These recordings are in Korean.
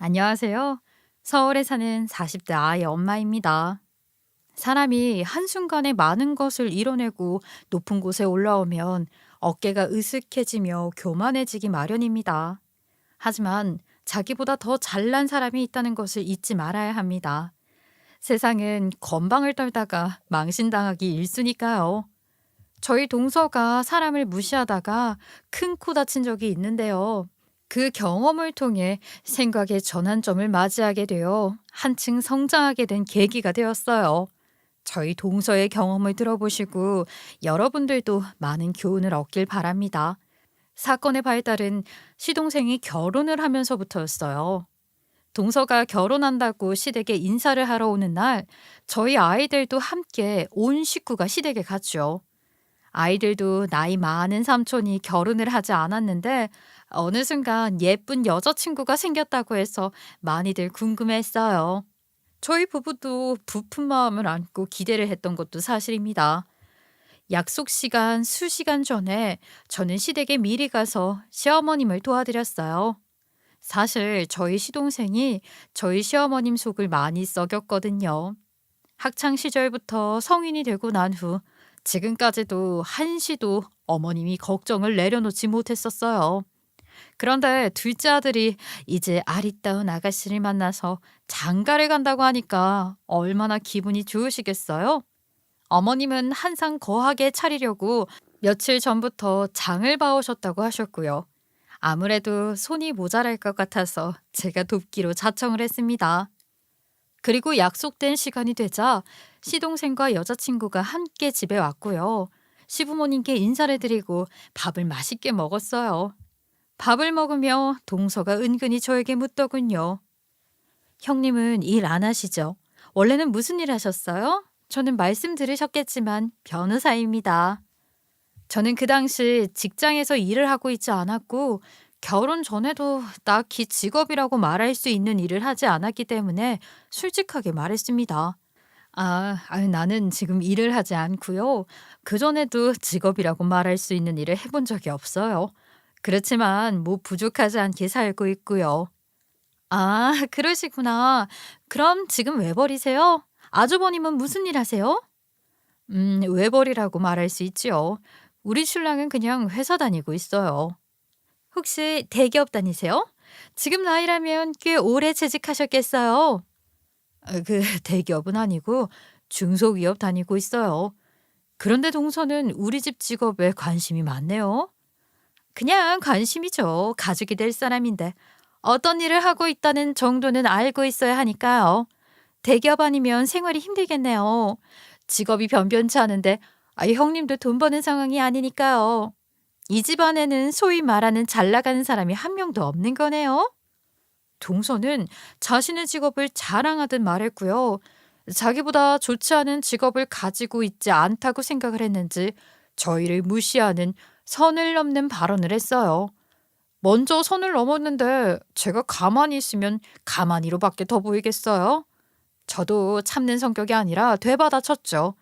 안녕하세요. 서울에 사는 40대 아이 엄마입니다. 사람이 한순간에 많은 것을 이뤄내고 높은 곳에 올라오면 어깨가 으쓱해지며 교만해지기 마련입니다. 하지만 자기보다 더 잘난 사람이 있다는 것을 잊지 말아야 합니다. 세상은 건방을 떨다가 망신당하기 일쑤니까요. 저희 동서가 사람을 무시하다가 큰 코 다친 적이 있는데요. 그 경험을 통해 생각의 전환점을 맞이하게 되어 한층 성장하게 된 계기가 되었어요. 저희 동서의 경험을 들어보시고 여러분들도 많은 교훈을 얻길 바랍니다. 사건의 발달은 시동생이 결혼을 하면서부터였어요. 동서가 결혼한다고 시댁에 인사를 하러 오는 날, 저희 아이들도 함께 온 식구가 시댁에 갔죠. 아이들도 나이 많은 삼촌이 결혼을 하지 않았는데 어느 순간 예쁜 여자친구가 생겼다고 해서 많이들 궁금해했어요. 저희 부부도 부푼 마음을 안고 기대를 했던 것도 사실입니다. 약속 시간 수시간 전에 저는 시댁에 미리 가서 시어머님을 도와드렸어요. 사실 저희 시동생이 저희 시어머님 속을 많이 썩였거든요. 학창 시절부터 성인이 되고 난 후 지금까지도 한시도 어머님이 걱정을 내려놓지 못했었어요. 그런데 둘째 아들이 이제 아리따운 아가씨를 만나서 장가를 간다고 하니까 얼마나 기분이 좋으시겠어요? 어머님은 한상 거하게 차리려고 며칠 전부터 장을 봐오셨다고 하셨고요. 아무래도 손이 모자랄 것 같아서 제가 돕기로 자청을 했습니다. 그리고 약속된 시간이 되자 시동생과 여자친구가 함께 집에 왔고요. 시부모님께 인사를 드리고 밥을 맛있게 먹었어요. 밥을 먹으며 동서가 은근히 저에게 묻더군요. 형님은 일 안 하시죠? 원래는 무슨 일 하셨어요? 저는 말씀 들으셨겠지만 변호사입니다. 저는 그 당시 직장에서 일을 하고 있지 않았고 결혼 전에도 딱히 직업이라고 말할 수 있는 일을 하지 않았기 때문에 솔직하게 말했습니다. 나는 지금 일을 하지 않고요. 그전에도 직업이라고 말할 수 있는 일을 해본 적이 없어요. 그렇지만 뭐 부족하지 않게 살고 있고요. 아, 그러시구나. 그럼 지금 외벌이세요? 아주버님은 무슨 일 하세요? 외벌이라고 말할 수 있지요. 우리 신랑은 그냥 회사 다니고 있어요. 혹시 대기업 다니세요? 지금 나이라면 꽤 오래 재직하셨겠어요. 대기업은 아니고 중소기업 다니고 있어요. 그런데 동서는 우리 집 직업에 관심이 많네요. 그냥 관심이죠. 가족이 될 사람인데 어떤 일을 하고 있다는 정도는 알고 있어야 하니까요. 대기업 아니면 생활이 힘들겠네요. 직업이 변변치 않은데 형님도 돈 버는 상황이 아니니까요. 이 집안에는 소위 말하는 잘 나가는 사람이 한 명도 없는 거네요. 동서는 자신의 직업을 자랑하듯 말했고요. 자기보다 좋지 않은 직업을 가지고 있지 않다고 생각을 했는지 저희를 무시하는 선을 넘는 발언을 했어요. 먼저 선을 넘었는데 제가 가만히 있으면 가만히로밖에 더 보이겠어요? 저도 참는 성격이 아니라 되받아쳤죠.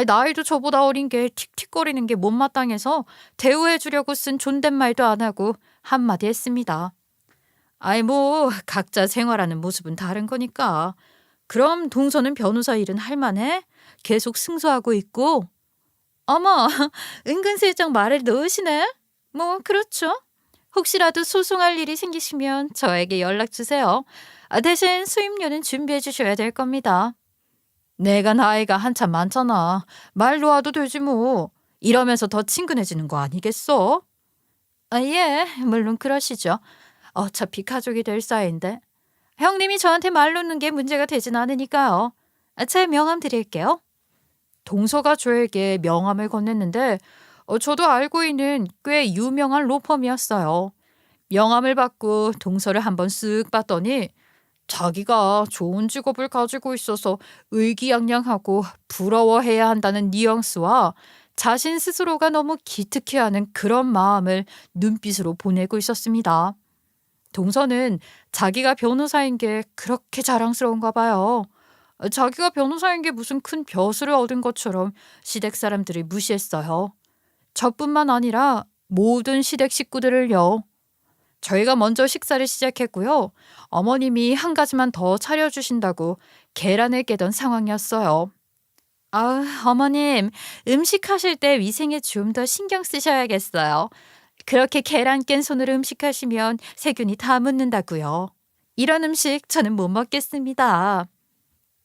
나이도 저보다 어린 게 틱틱거리는 게 못마땅해서 대우해 주려고 쓴 존댓말도 안 하고 한마디 했습니다. 뭐 각자 생활하는 모습은 다른 거니까. 그럼 동서는 변호사 일은 할 만해? 계속 승소하고 있고. 어머, 은근슬쩍 말을 넣으시네? 뭐 그렇죠. 혹시라도 소송할 일이 생기시면 저에게 연락 주세요. 대신 수임료는 준비해 주셔야 될 겁니다. 내가 나이가 한참 많잖아. 말 놓아도 되지 뭐. 이러면서 더 친근해지는 거 아니겠어? 예, 물론 그러시죠. 어차피 가족이 될 사이인데. 형님이 저한테 말 놓는 게 문제가 되진 않으니까요. 제 명함 드릴게요. 동서가 저에게 명함을 건넸는데 저도 알고 있는 꽤 유명한 로펌이었어요. 명함을 받고 동서를 한번 쓱 봤더니 자기가 좋은 직업을 가지고 있어서 의기양양하고 부러워해야 한다는 뉘앙스와 자신 스스로가 너무 기특해하는 그런 마음을 눈빛으로 보내고 있었습니다. 동서는 자기가 변호사인 게 그렇게 자랑스러운가 봐요. 자기가 변호사인 게 무슨 큰 벼슬을 얻은 것처럼 시댁 사람들을 무시했어요. 저뿐만 아니라 모든 시댁 식구들을요. 저희가 먼저 식사를 시작했고요. 어머님이 한 가지만 더 차려주신다고 계란을 깨던 상황이었어요. 아, 어머님, 음식 하실 때 위생에 좀 더 신경 쓰셔야겠어요. 그렇게 계란 깬 손으로 음식하시면 세균이 다 묻는다고요. 이런 음식 저는 못 먹겠습니다.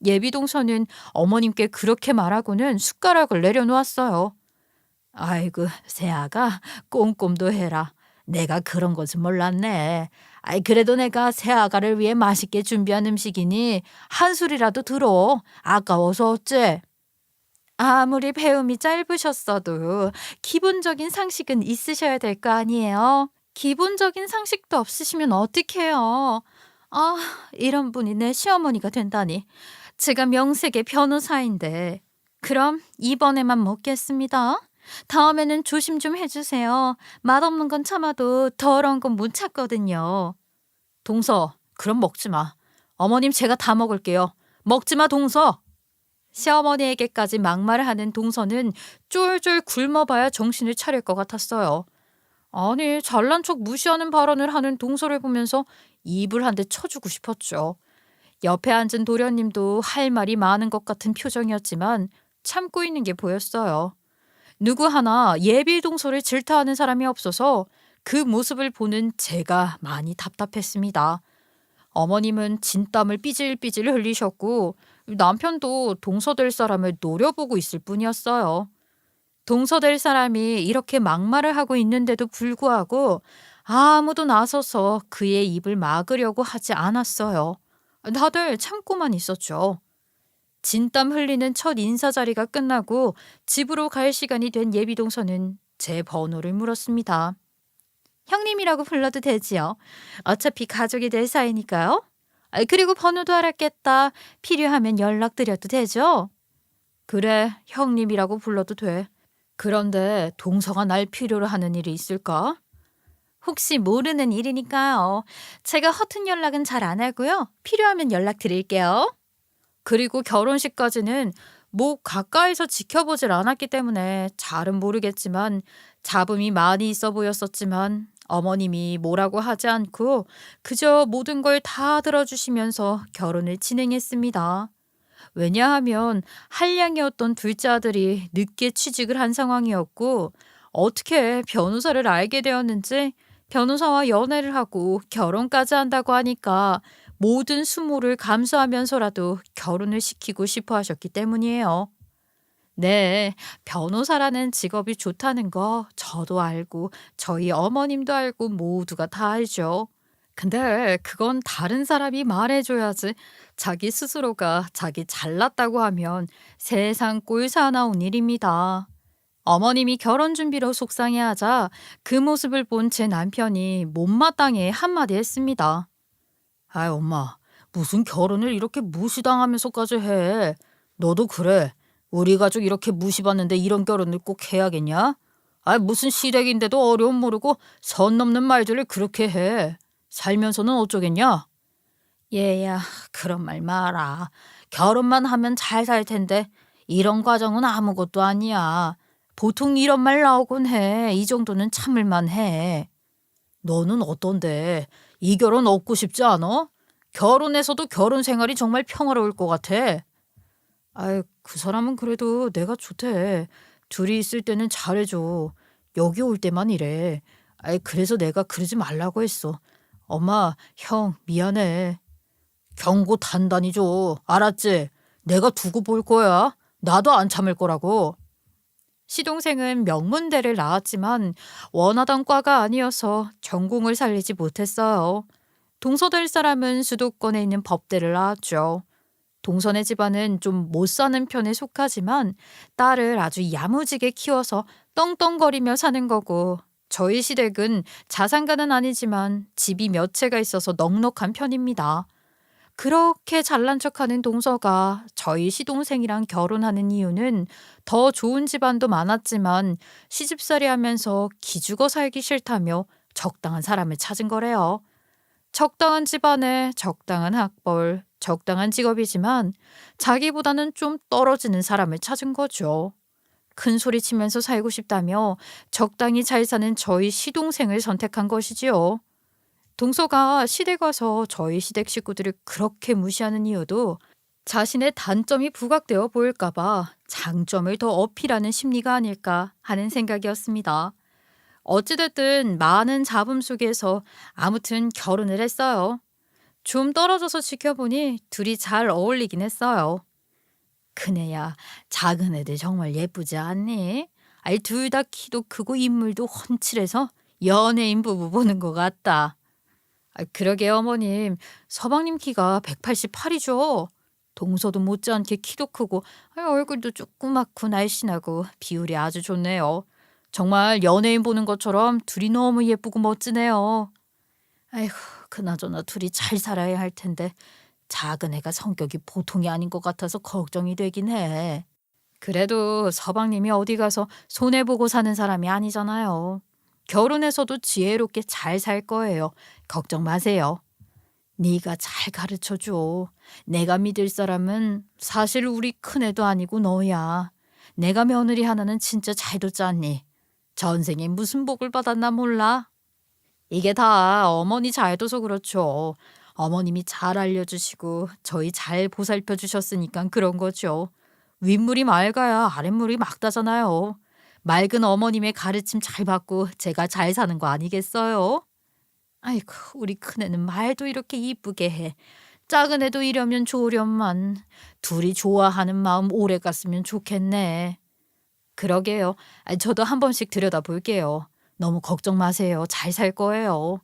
예비동서는 어머님께 그렇게 말하고는 숟가락을 내려놓았어요. 아이고, 새아가 꼼꼼도 해라. 내가 그런 것은 몰랐네. 아이, 그래도 내가 새아가를 위해 맛있게 준비한 음식이니 한 술이라도 들어. 아까워서 어째? 아무리 배움이 짧으셨어도 기본적인 상식은 있으셔야 될 거 아니에요. 기본적인 상식도 없으시면 어떡해요. 아, 이런 분이 내 시어머니가 된다니. 제가 명색의 변호사인데. 그럼 이번에만 먹겠습니다. 다음에는 조심 좀 해주세요. 맛없는 건 참아도 더러운 건 못 참거든요. 동서, 그럼 먹지 마. 어머님 제가 다 먹을게요. 먹지 마, 동서. 시어머니에게까지 막말을 하는 동서는 쫄쫄 굶어봐야 정신을 차릴 것 같았어요. 아니, 잘난 척 무시하는 발언을 하는 동서를 보면서 입을 한 대 쳐주고 싶었죠. 옆에 앉은 도련님도 할 말이 많은 것 같은 표정이었지만 참고 있는 게 보였어요. 누구 하나 예비 동서를 질타하는 사람이 없어서 그 모습을 보는 제가 많이 답답했습니다. 어머님은 진땀을 삐질삐질 흘리셨고 남편도 동서될 사람을 노려보고 있을 뿐이었어요. 동서될 사람이 이렇게 막말을 하고 있는데도 불구하고 아무도 나서서 그의 입을 막으려고 하지 않았어요. 다들 참고만 있었죠. 진땀 흘리는 첫 인사 자리가 끝나고 집으로 갈 시간이 된 예비동서는 제 번호를 물었습니다. 형님이라고 불러도 되지요. 어차피 가족이 될 사이니까요. 그리고 번호도 알았겠다. 필요하면 연락드려도 되죠? 그래, 형님이라고 불러도 돼. 그런데 동서가 날 필요로 하는 일이 있을까? 혹시 모르는 일이니까요. 제가 허튼 연락은 잘 안 하고요. 필요하면 연락드릴게요. 그리고 결혼식까지는 뭐 가까이서 지켜보질 않았기 때문에 잘은 모르겠지만 잡음이 많이 있어 보였었지만 어머님이 뭐라고 하지 않고 그저 모든 걸 다 들어주시면서 결혼을 진행했습니다. 왜냐하면 한량이었던 둘째 아들이 늦게 취직을 한 상황이었고 어떻게 변호사를 알게 되었는지 변호사와 연애를 하고 결혼까지 한다고 하니까 모든 수모를 감수하면서라도 결혼을 시키고 싶어 하셨기 때문이에요. 네, 변호사라는 직업이 좋다는 거 저도 알고 저희 어머님도 알고 모두가 다 알죠. 근데 그건 다른 사람이 말해줘야지 자기 스스로가 자기 잘났다고 하면 세상 꼴 사나운 일입니다. 어머님이 결혼 준비로 속상해하자 그 모습을 본 제 남편이 못마땅해 한마디 했습니다. 아이, 엄마, 무슨 결혼을 이렇게 무시당하면서까지 해. 너도 그래. 우리 가족 이렇게 무시받는데 이런 결혼을 꼭 해야겠냐? 아, 무슨 시댁인데도 어려움 모르고 선 넘는 말들을 그렇게 해. 살면서는 어쩌겠냐? 얘야, 그런 말 마라. 결혼만 하면 잘 살 텐데 이런 과정은 아무것도 아니야. 보통 이런 말 나오곤 해. 이 정도는 참을만 해. 너는 어떤데? 이 결혼 얻고 싶지 않아? 결혼해서도 결혼 생활이 정말 평화로울 것 같아. 아이, 그 사람은 그래도 내가 좋대. 둘이 있을 때는 잘해줘. 여기 올 때만 이래. 아이, 그래서 내가 그러지 말라고 했어. 엄마, 형, 미안해. 경고 단단히 줘. 알았지? 내가 두고 볼 거야. 나도 안 참을 거라고. 시동생은 명문대를 나왔지만 원하던 과가 아니어서 전공을 살리지 못했어요. 동서될 사람은 수도권에 있는 법대를 나왔죠. 동서네 집안은 좀 못 사는 편에 속하지만 딸을 아주 야무지게 키워서 떵떵거리며 사는 거고 저희 시댁은 자산가는 아니지만 집이 몇 채가 있어서 넉넉한 편입니다. 그렇게 잘난 척하는 동서가 저희 시동생이랑 결혼하는 이유는 더 좋은 집안도 많았지만 시집살이 하면서 기죽어 살기 싫다며 적당한 사람을 찾은 거래요. 적당한 집안에 적당한 학벌, 적당한 직업이지만 자기보다는 좀 떨어지는 사람을 찾은 거죠. 큰 소리 치면서 살고 싶다며 적당히 잘 사는 저희 시동생을 선택한 것이지요. 동서가 시댁 와서 저희 시댁 식구들을 그렇게 무시하는 이유도 자신의 단점이 부각되어 보일까봐 장점을 더 어필하는 심리가 아닐까 하는 생각이었습니다. 어찌됐든 많은 잡음 속에서 아무튼 결혼을 했어요. 좀 떨어져서 지켜보니 둘이 잘 어울리긴 했어요. 큰애야, 작은 애들 정말 예쁘지 않니? 아이, 둘 다 키도 크고 인물도 훤칠해서 연예인 부부 보는 것 같다. 아, 그러게 어머님, 서방님 키가 188이죠. 동서도 못지않게 키도 크고 얼굴도 조그맣고 날씬하고 비율이 아주 좋네요. 정말 연예인 보는 것처럼 둘이 너무 예쁘고 멋지네요. 아이고, 그나저나 둘이 잘 살아야 할 텐데 작은 애가 성격이 보통이 아닌 것 같아서 걱정이 되긴 해. 그래도 서방님이 어디 가서 손해보고 사는 사람이 아니잖아요. 결혼해서도 지혜롭게 잘 살 거예요. 걱정 마세요. 네가 잘 가르쳐줘. 내가 믿을 사람은 사실 우리 큰애도 아니고 너야. 내가 며느리 하나는 진짜 잘 뒀잖니. 전생에 무슨 복을 받았나 몰라. 이게 다 어머니 잘 둬서 그렇죠. 어머님이 잘 알려주시고 저희 잘 보살펴 주셨으니까 그런 거죠. 윗물이 맑아야 아랫물이 맑다잖아요. 맑은 어머님의 가르침 잘 받고 제가 잘 사는 거 아니겠어요? 아이고, 우리 큰애는 말도 이렇게 이쁘게 해. 작은 애도 이러면 좋으련만. 둘이 좋아하는 마음 오래 갔으면 좋겠네. 그러게요. 저도 한 번씩 들여다볼게요. 너무 걱정 마세요. 잘 살 거예요.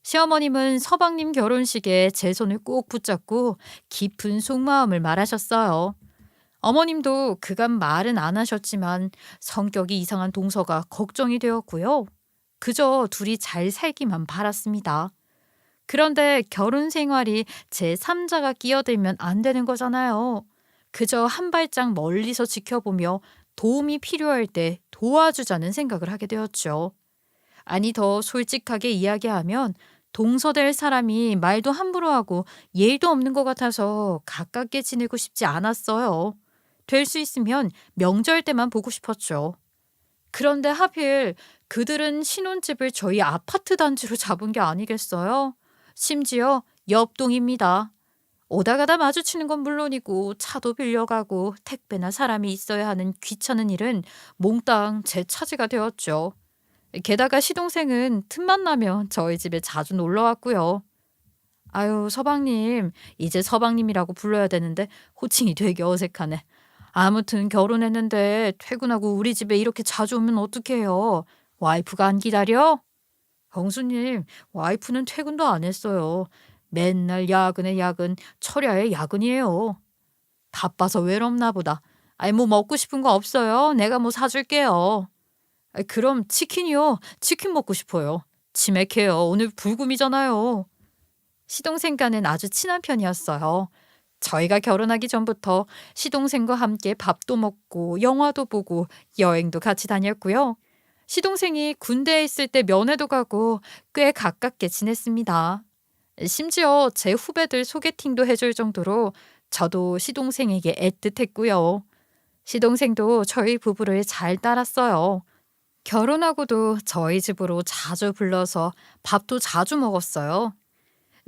시어머님은 서방님 결혼식에 제 손을 꼭 붙잡고 깊은 속마음을 말하셨어요. 어머님도 그간 말은 안 하셨지만 성격이 이상한 동서가 걱정이 되었고요. 그저 둘이 잘 살기만 바랐습니다. 그런데 결혼 생활이 제3자가 끼어들면 안 되는 거잖아요. 그저 한 발짝 멀리서 지켜보며 도움이 필요할 때 도와주자는 생각을 하게 되었죠. 아니, 더 솔직하게 이야기하면 동서될 사람이 말도 함부로 하고 예의도 없는 것 같아서 가깝게 지내고 싶지 않았어요. 될 수 있으면 명절 때만 보고 싶었죠. 그런데 하필 그들은 신혼집을 저희 아파트 단지로 잡은 게 아니겠어요? 심지어 옆동입니다. 오다 가다 마주치는 건 물론이고 차도 빌려가고 택배나 사람이 있어야 하는 귀찮은 일은 몽땅 제 차지가 되었죠. 게다가 시동생은 틈만 나면 저희 집에 자주 놀러 왔고요. 아유, 서방님, 이제 서방님이라고 불러야 되는데 호칭이 되게 어색하네. 아무튼 결혼했는데 퇴근하고 우리 집에 이렇게 자주 오면 어떡해요? 와이프가 안 기다려? 형수님, 와이프는 퇴근도 안 했어요. 맨날 야근에 야근, 철야에 야근이에요. 바빠서 외롭나 보다. 아이, 뭐 먹고 싶은 거 없어요? 내가 뭐 사줄게요. 아이, 그럼 치킨이요. 치킨 먹고 싶어요. 치맥해요. 오늘 불금이잖아요. 시동생과는 아주 친한 편이었어요. 저희가 결혼하기 전부터 시동생과 함께 밥도 먹고 영화도 보고 여행도 같이 다녔고요. 시동생이 군대에 있을 때 면회도 가고 꽤 가깝게 지냈습니다. 심지어 제 후배들 소개팅도 해줄 정도로 저도 시동생에게 애틋했고요. 시동생도 저희 부부를 잘 따랐어요. 결혼하고도 저희 집으로 자주 불러서 밥도 자주 먹었어요.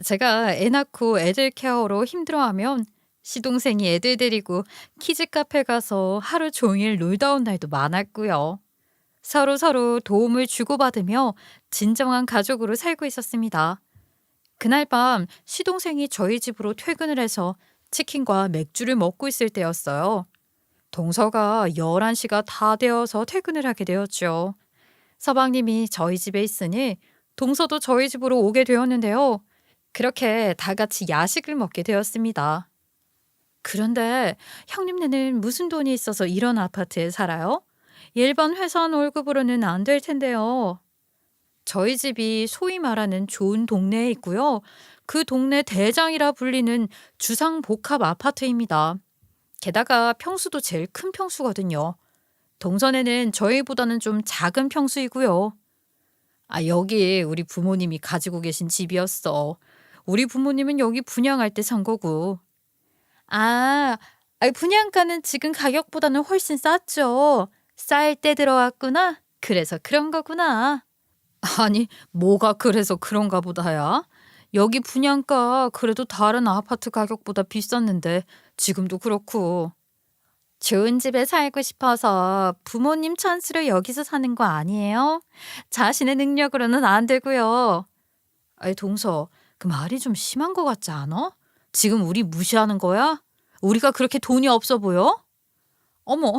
제가 애 낳고 애들 케어로 힘들어하면 시동생이 애들 데리고 키즈 카페 가서 하루 종일 놀다 온 날도 많았고요. 서로 도움을 주고받으며 진정한 가족으로 살고 있었습니다. 그날 밤 시동생이 저희 집으로 퇴근을 해서 치킨과 맥주를 먹고 있을 때였어요. 동서가 11시가 다 되어서 퇴근을 하게 되었죠. 서방님이 저희 집에 있으니 동서도 저희 집으로 오게 되었는데요. 그렇게 다 같이 야식을 먹게 되었습니다. 그런데 형님네는 무슨 돈이 있어서 이런 아파트에 살아요? 일반 회사원 월급으로는 안 될 텐데요. 저희 집이 소위 말하는 좋은 동네에 있고요. 그 동네 대장이라 불리는 주상복합 아파트입니다. 게다가 평수도 제일 큰 평수거든요. 동선에는 저희보다는 좀 작은 평수이고요. 아, 여기 우리 부모님이 가지고 계신 집이었어. 우리 부모님은 여기 분양할 때 산 거고. 아, 분양가는 지금 가격보다는 훨씬 쌌죠. 쌀 때 들어왔구나. 그래서 그런 거구나. 아니, 뭐가 그래서 그런가 보다야. 여기 분양가 그래도 다른 아파트 가격보다 비쌌는데 지금도 그렇고. 좋은 집에 살고 싶어서 부모님 찬스를 여기서 사는 거 아니에요? 자신의 능력으로는 안 되고요. 아이, 동서, 그 말이 좀 심한 거 같지 않아? 지금 우리 무시하는 거야? 우리가 그렇게 돈이 없어 보여? 어머,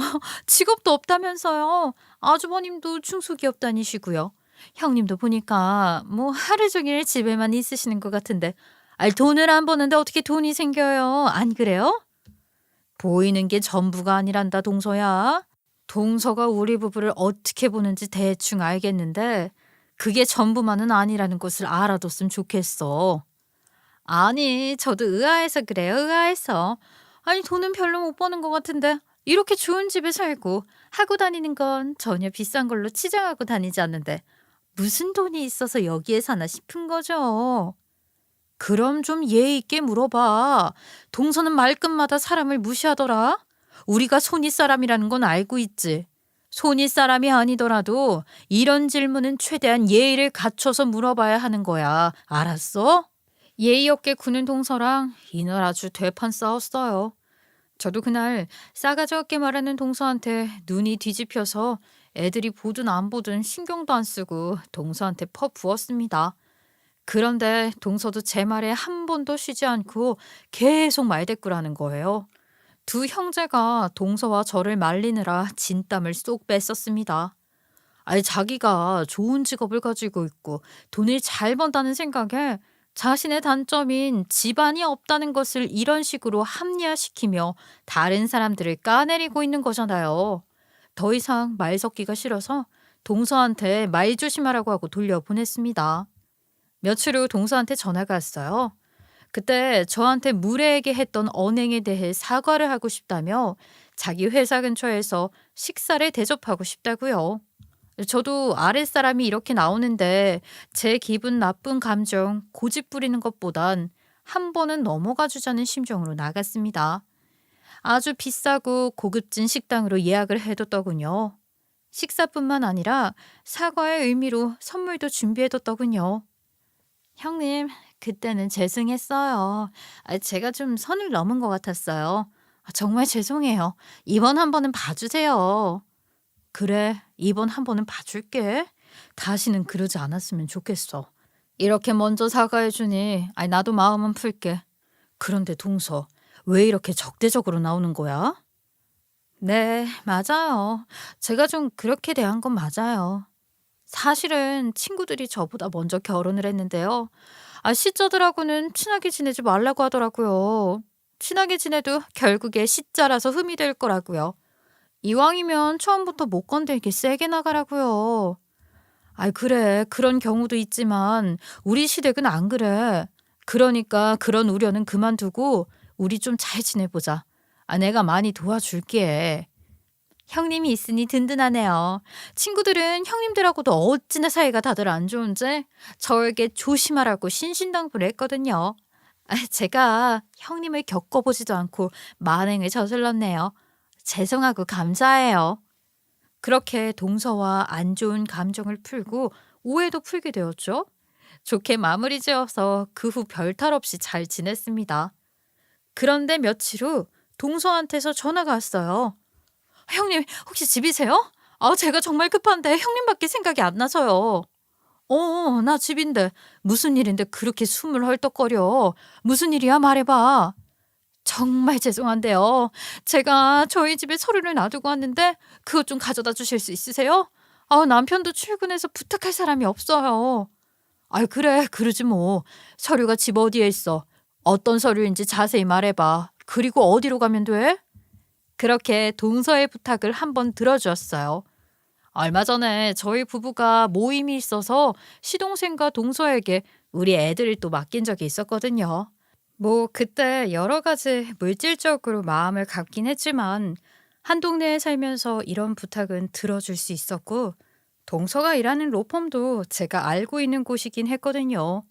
직업도 없다면서요. 아주버님도 중소기업 다니시고요. 형님도 보니까 뭐 하루 종일 집에만 있으시는 것 같은데. 아, 돈을 안 버는데 어떻게 돈이 생겨요? 안 그래요? 보이는 게 전부가 아니란다, 동서야. 동서가 우리 부부를 어떻게 보는지 대충 알겠는데 그게 전부만은 아니라는 것을 알아뒀으면 좋겠어. 아니, 저도 의아해서 그래요, 의아해서. 아니, 돈은 별로 못 버는 것 같은데 이렇게 좋은 집에 살고 하고 다니는 건 전혀 비싼 걸로 치장하고 다니지 않는데 무슨 돈이 있어서 여기에 사나 싶은 거죠. 그럼 좀 예의 있게 물어봐. 동서는 말끝마다 사람을 무시하더라. 우리가 손윗 사람이라는 건 알고 있지. 손윗 사람이 아니더라도 이런 질문은 최대한 예의를 갖춰서 물어봐야 하는 거야. 알았어? 예의 없게 구는 동서랑 이날 아주 되판 싸웠어요. 저도 그날 싸가지 없게 말하는 동서한테 눈이 뒤집혀서 애들이 보든 안 보든 신경도 안 쓰고 동서한테 퍼 부었습니다. 그런데 동서도 제 말에 한 번도 쉬지 않고 계속 말대꾸라는 거예요. 두 형제가 동서와 저를 말리느라 진땀을 쏙 뺐었습니다. 아니, 자기가 좋은 직업을 가지고 있고 돈을 잘 번다는 생각에 자신의 단점인 집안이 없다는 것을 이런 식으로 합리화시키며 다른 사람들을 까내리고 있는 거잖아요. 더 이상 말 섞기가 싫어서 동서한테 말 조심하라고 하고 돌려보냈습니다. 며칠 후 동서한테 전화가 왔어요. 그때 저한테 무례하게 했던 언행에 대해 사과를 하고 싶다며 자기 회사 근처에서 식사를 대접하고 싶다고요. 저도 아랫사람이 이렇게 나오는데 제 기분 나쁜 감정 고집 부리는 것보단 한 번은 넘어가 주자는 심정으로 나갔습니다. 아주 비싸고 고급진 식당으로 예약을 해뒀더군요. 식사뿐만 아니라 사과의 의미로 선물도 준비해뒀더군요. 형님, 그때는 죄송했어요. 제가 좀 선을 넘은 것 같았어요. 정말 죄송해요. 이번 한 번은 봐주세요. 그래, 이번 한 번은 봐줄게. 다시는 그러지 않았으면 좋겠어. 이렇게 먼저 사과해주니 나도 마음은 풀게. 그런데 동서, 왜 이렇게 적대적으로 나오는 거야? 네, 맞아요. 제가 좀 그렇게 대한 건 맞아요. 사실은 친구들이 저보다 먼저 결혼을 했는데요. 시자들하고는 친하게 지내지 말라고 하더라고요. 친하게 지내도 결국에 시자라서 흠이 될 거라고요. 이왕이면 처음부터 못 건들게 세게 나가라고요. 그래. 그런 경우도 있지만 우리 시댁은 안 그래. 그러니까 그런 우려는 그만두고 우리 좀 잘 지내보자. 내가 많이 도와줄게. 형님이 있으니 든든하네요. 친구들은 형님들하고도 어찌나 사이가 다들 안 좋은지 저에게 조심하라고 신신당부를 했거든요. 제가 형님을 겪어보지도 않고 만행을 저질렀네요. 죄송하고 감사해요. 그렇게 동서와 안 좋은 감정을 풀고 오해도 풀게 되었죠. 좋게 마무리 지어서 그 후 별탈 없이 잘 지냈습니다. 그런데 며칠 후 동서한테서 전화가 왔어요. 형님, 혹시 집이세요? 제가 정말 급한데 형님밖에 생각이 안 나서요. 나 집인데. 무슨 일인데 그렇게 숨을 헐떡거려. 무슨 일이야, 말해봐. 정말 죄송한데요. 제가 저희 집에 서류를 놔두고 왔는데 그것 좀 가져다 주실 수 있으세요? 남편도 출근해서 부탁할 사람이 없어요. 그래, 그러지 뭐. 서류가 집 어디에 있어? 어떤 서류인지 자세히 말해봐. 그리고 어디로 가면 돼? 그렇게 동서의 부탁을 한번 들어주었어요. 얼마 전에 저희 부부가 모임이 있어서 시동생과 동서에게 우리 애들을 또 맡긴 적이 있었거든요. 뭐 그때 여러 가지 물질적으로 마음을 갖긴 했지만 한 동네에 살면서 이런 부탁은 들어줄 수 있었고 동서가 일하는 로펌도 제가 알고 있는 곳이긴 했거든요.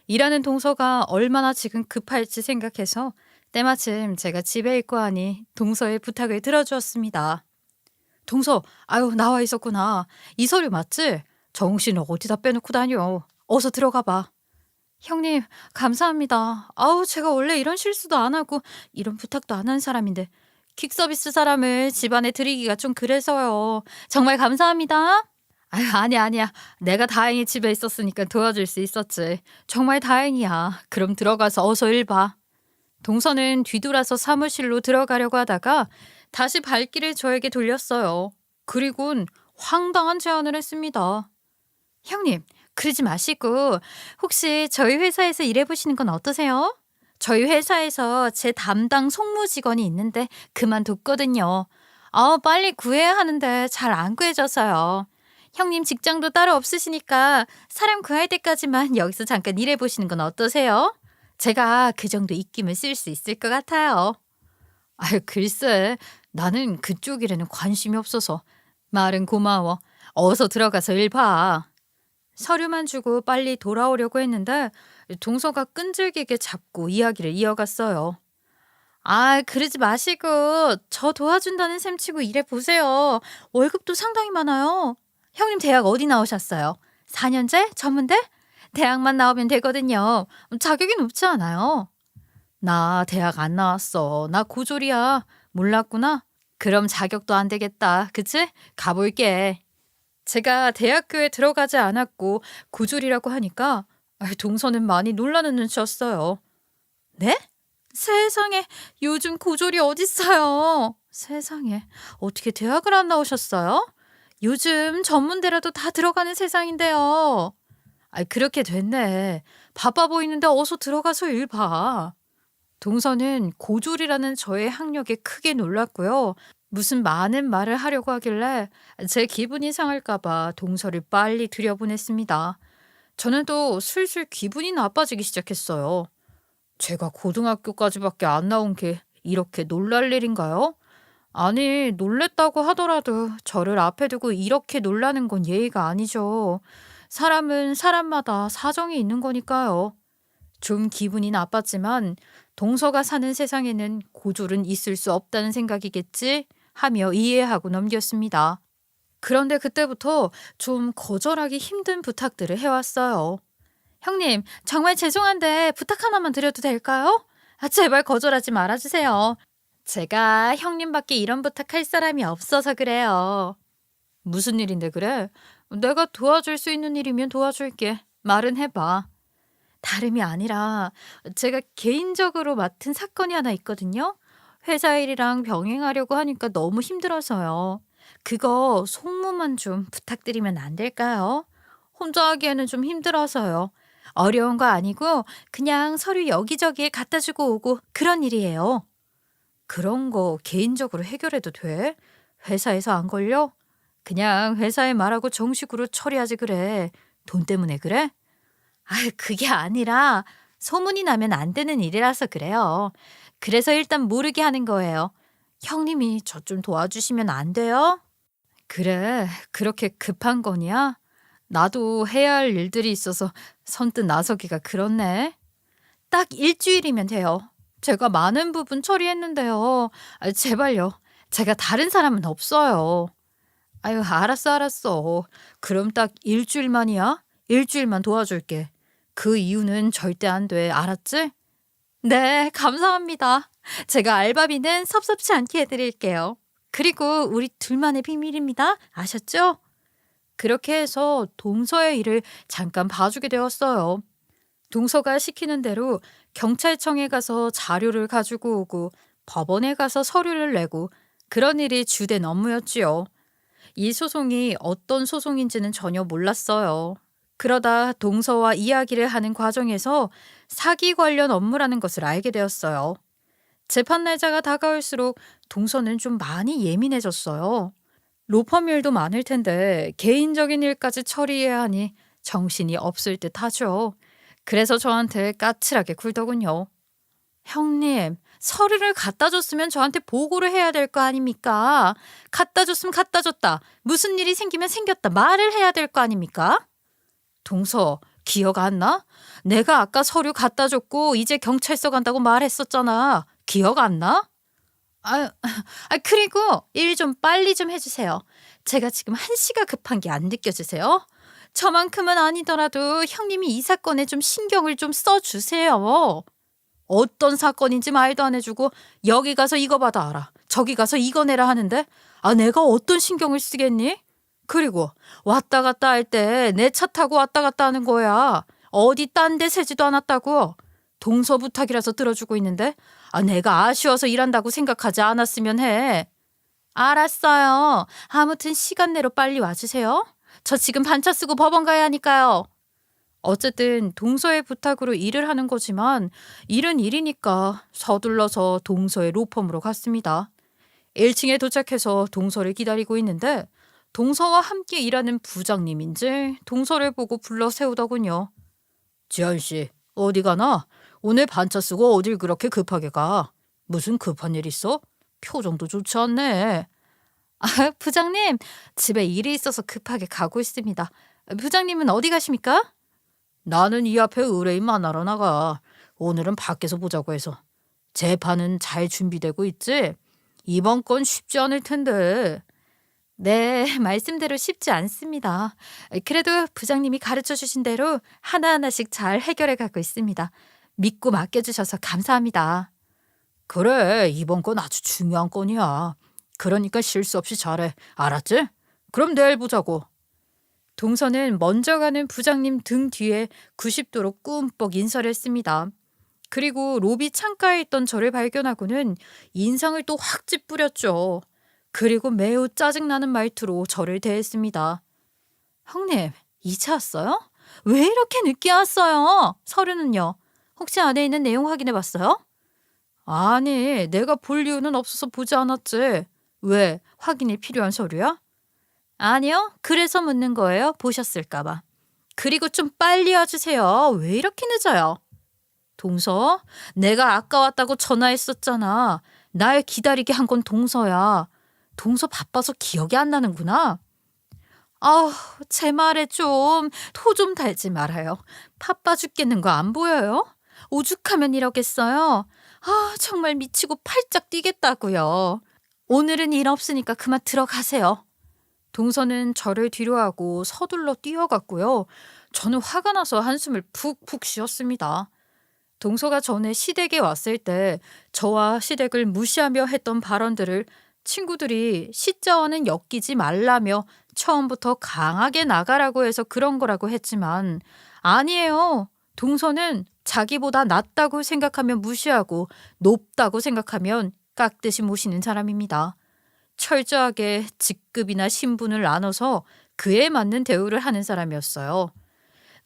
일하는 동서가 얼마나 지금 급할지 생각해서 때마침 제가 집에 있고 하니 동서의 부탁을 들어주었습니다. 동서, 아유, 나와 있었구나. 이 서류 맞지? 정신을 어디다 빼놓고 다녀. 어서 들어가 봐. 형님, 감사합니다. 아우, 제가 원래 이런 실수도 안 하고 이런 부탁도 안 한 사람인데 퀵 서비스 사람을 집안에 들이기가 좀 그래서요. 정말 감사합니다. 아유, 아니야, 아니야. 내가 다행히 집에 있었으니까 도와줄 수 있었지. 정말 다행이야. 그럼 들어가서 어서 일 봐. 동서는 뒤돌아서 사무실로 들어가려고 하다가 다시 발길을 저에게 돌렸어요. 그리곤 황당한 제안을 했습니다. 형님, 그러지 마시고 혹시 저희 회사에서 일해보시는 건 어떠세요? 저희 회사에서 제 담당 송무 직원이 있는데 그만뒀거든요. 빨리 구해야 하는데 잘 안 구해져서요. 형님 직장도 따로 없으시니까 사람 구할 때까지만 여기서 잠깐 일해보시는 건 어떠세요? 제가 그 정도 입김을 쓸 수 있을 것 같아요. 아유, 글쎄, 나는 그쪽 일에는 관심이 없어서. 말은 고마워. 어서 들어가서 일 봐. 서류만 주고 빨리 돌아오려고 했는데 동서가 끈질기게 잡고 이야기를 이어갔어요. 아, 그러지 마시고 저 도와준다는 셈 치고 일해보세요. 월급도 상당히 많아요. 형님 대학 어디 나오셨어요? 4년제? 전문대? 대학만 나오면 되거든요. 자격이 높지 않아요. 나 대학 안 나왔어. 나 고졸이야. 몰랐구나. 그럼 자격도 안 되겠다. 그치? 가볼게. 제가 대학교에 들어가지 않았고 고졸이라고 하니까 동서는 많이 놀라는 눈치였어요. 네? 세상에, 요즘 고졸이 어딨어요. 세상에, 어떻게 대학을 안 나오셨어요? 요즘 전문대라도 다 들어가는 세상인데요. 그렇게 됐네. 바빠 보이는데 어서 들어가서 일 봐. 동서는 고졸이라는 저의 학력에 크게 놀랐고요. 무슨 많은 말을 하려고 하길래 제 기분이 상할까 봐 동서를 빨리 들여보냈습니다. 저는 또 슬슬 기분이 나빠지기 시작했어요. 제가 고등학교까지밖에 안 나온 게 이렇게 놀랄 일인가요? 아니, 놀랬다고 하더라도 저를 앞에 두고 이렇게 놀라는 건 예의가 아니죠. 사람은 사람마다 사정이 있는 거니까요. 좀 기분이 나빴지만 동서가 사는 세상에는 고졸은 있을 수 없다는 생각이겠지 하며 이해하고 넘겼습니다. 그런데 그때부터 좀 거절하기 힘든 부탁들을 해왔어요. 형님, 정말 죄송한데 부탁 하나만 드려도 될까요? 제발 거절하지 말아주세요. 제가 형님밖에 이런 부탁할 사람이 없어서 그래요. 무슨 일인데 그래? 내가 도와줄 수 있는 일이면 도와줄게. 말은 해봐. 다름이 아니라 제가 개인적으로 맡은 사건이 하나 있거든요. 회사 일이랑 병행하려고 하니까 너무 힘들어서요. 그거 송무만 좀 부탁드리면 안 될까요? 혼자 하기에는 좀 힘들어서요. 어려운 거 아니고 그냥 서류 여기저기에 갖다 주고 오고 그런 일이에요. 그런 거 개인적으로 해결해도 돼? 회사에서 안 걸려? 그냥 회사에 말하고 정식으로 처리하지 그래. 돈 때문에 그래? 그게 아니라 소문이 나면 안 되는 일이라서 그래요. 그래서 일단 모르게 하는 거예요. 형님이 저 좀 도와주시면 안 돼요? 그래, 그렇게 급한 거냐? 나도 해야 할 일들이 있어서 선뜻 나서기가 그렇네. 딱 일주일이면 돼요. 제가 많은 부분 처리했는데요. 제발요. 제가 다른 사람은 없어요. 아유, 알았어, 알았어. 그럼 딱 일주일만이야? 일주일만 도와줄게. 그 이유는 절대 안 돼. 알았지? 네, 감사합니다. 제가 알바비는 섭섭치 않게 해드릴게요. 그리고 우리 둘만의 비밀입니다. 아셨죠? 그렇게 해서 동서의 일을 잠깐 봐주게 되었어요. 동서가 시키는 대로 경찰청에 가서 자료를 가지고 오고 법원에 가서 서류를 내고 그런 일이 주된 업무였지요. 이 소송이 어떤 소송인지는 전혀 몰랐어요. 그러다 동서와 이야기를 하는 과정에서 사기 관련 업무라는 것을 알게 되었어요. 재판 날짜가 다가올수록 동서는 좀 많이 예민해졌어요. 로펌 일도 많을 텐데 개인적인 일까지 처리해야 하니 정신이 없을 듯 하죠. 그래서 저한테 까칠하게 굴더군요. 형님, 서류를 갖다 줬으면 저한테 보고를 해야 될 거 아닙니까? 갖다 줬으면 갖다 줬다. 무슨 일이 생기면 생겼다. 말을 해야 될 거 아닙니까? 동서, 기억 안 나? 내가 아까 서류 갖다 줬고 이제 경찰서 간다고 말했었잖아. 기억 안 나? 그리고 일 좀 빨리 좀 해주세요. 제가 지금 한시가 급한 게 안 느껴지세요? 저만큼은 아니더라도 형님이 이 사건에 좀 신경을 좀 써주세요. 어떤 사건인지 말도 안 해주고 여기 가서 이거 받아 알아. 저기 가서 이거 내라 하는데 내가 어떤 신경을 쓰겠니? 그리고 왔다 갔다 할 때 내 차 타고 왔다 갔다 하는 거야. 어디 딴 데 새지도 않았다고. 동서 부탁이라서 들어주고 있는데 내가 아쉬워서 일한다고 생각하지 않았으면 해. 알았어요. 아무튼 시간 내로 빨리 와주세요. 저 지금 반차 쓰고 법원 가야 하니까요. 어쨌든 동서의 부탁으로 일을 하는 거지만 일은 일이니까 서둘러서 동서의 로펌으로 갔습니다. 1층에 도착해서 동서를 기다리고 있는데 동서와 함께 일하는 부장님인지 동서를 보고 불러 세우더군요. 지한씨 어디 가나? 오늘 반차 쓰고 어딜 그렇게 급하게 가? 무슨 급한 일 있어? 표정도 좋지 않네. 부장님, 집에 일이 있어서 급하게 가고 있습니다. 부장님은 어디 가십니까? 나는 이 앞에 의뢰인 만나러 나가. 오늘은 밖에서 보자고 해서. 재판은 잘 준비되고 있지? 이번 건 쉽지 않을 텐데. 네, 말씀대로 쉽지 않습니다. 그래도 부장님이 가르쳐 주신 대로 하나하나씩 잘 해결해 가고 있습니다. 믿고 맡겨주셔서 감사합니다. 그래, 이번 건 아주 중요한 건이야. 그러니까 실수 없이 잘해. 알았지? 그럼 내일 보자고. 동서는 먼저 가는 부장님 등 뒤에 90도로 끔뻑 인사를 했습니다. 그리고 로비 창가에 있던 저를 발견하고는 인상을 또 확 찌푸렸죠. 그리고 매우 짜증나는 말투로 저를 대했습니다. 형님, 2차 왔어요? 왜 이렇게 늦게 왔어요? 서류는요? 혹시 안에 있는 내용 확인해 봤어요? 아니, 내가 볼 이유는 없어서 보지 않았지. 왜? 확인이 필요한 서류야? 아니요. 그래서 묻는 거예요. 보셨을까 봐. 그리고 좀 빨리 와주세요. 왜 이렇게 늦어요? 동서, 내가 아까 왔다고 전화했었잖아. 날 기다리게 한 건 동서야. 동서 바빠서 기억이 안 나는구나. 아우, 제 말에 좀 토 좀 달지 말아요. 바빠 죽겠는 거 안 보여요? 오죽하면 이러겠어요. 정말 미치고 팔짝 뛰겠다고요. 오늘은 일 없으니까 그만 들어가세요. 동서는 저를 뒤로하고 서둘러 뛰어갔고요. 저는 화가 나서 한숨을 푹푹 쉬었습니다. 동서가 전에 시댁에 왔을 때 저와 시댁을 무시하며 했던 발언들을 친구들이 시자와는 엮이지 말라며 처음부터 강하게 나가라고 해서 그런 거라고 했지만 아니에요. 동서는 자기보다 낫다고 생각하면 무시하고 높다고 생각하면 깍듯이 모시는 사람입니다. 철저하게 직급이나 신분을 나눠서 그에 맞는 대우를 하는 사람이었어요.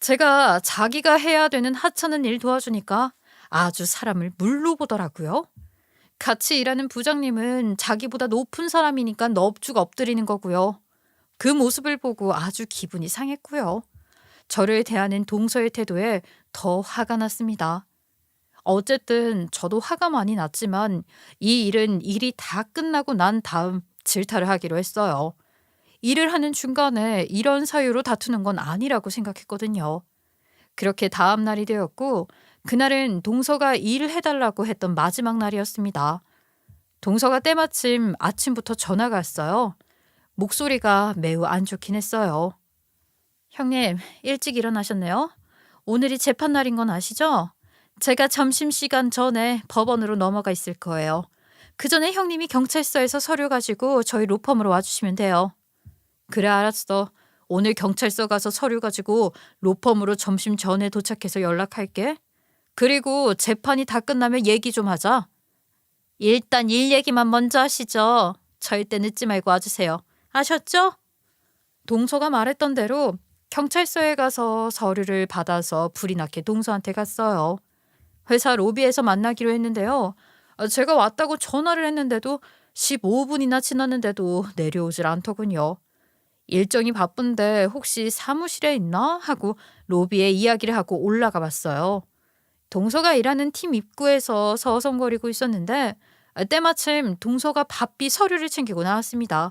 제가 자기가 해야 되는 하찮은 일 도와주니까 아주 사람을 물로 보더라고요. 같이 일하는 부장님은 자기보다 높은 사람이니까 넙죽 엎드리는 거고요. 그 모습을 보고 아주 기분이 상했고요. 저를 대하는 동서의 태도에 더 화가 났습니다. 어쨌든 저도 화가 많이 났지만 이 일은 일이 다 끝나고 난 다음 질타를 하기로 했어요. 일을 하는 중간에 이런 사유로 다투는 건 아니라고 생각했거든요. 그렇게 다음 날이 되었고 그날은 동서가 일을 해달라고 했던 마지막 날이었습니다. 동서가 때마침 아침부터 전화가 왔어요. 목소리가 매우 안 좋긴 했어요. 형님, 일찍 일어나셨네요. 오늘이 재판 날인 건 아시죠? 제가 점심시간 전에 법원으로 넘어가 있을 거예요. 그 전에 형님이 경찰서에서 서류 가지고 저희 로펌으로 와주시면 돼요. 그래, 알았어. 오늘 경찰서 가서 서류 가지고 로펌으로 점심 전에 도착해서 연락할게. 그리고 재판이 다 끝나면 얘기 좀 하자. 일단 일 얘기만 먼저 하시죠. 절대 늦지 말고 와주세요. 아셨죠? 동서가 말했던 대로 경찰서에 가서 서류를 받아서 불이 나게 동서한테 갔어요. 회사 로비에서 만나기로 했는데요. 제가 왔다고 전화를 했는데도 15분이나 지났는데도 내려오질 않더군요. 일정이 바쁜데 혹시 사무실에 있나? 하고 로비에 이야기를 하고 올라가 봤어요. 동서가 일하는 팀 입구에서 서성거리고 있었는데 때마침 동서가 바삐 서류를 챙기고 나왔습니다.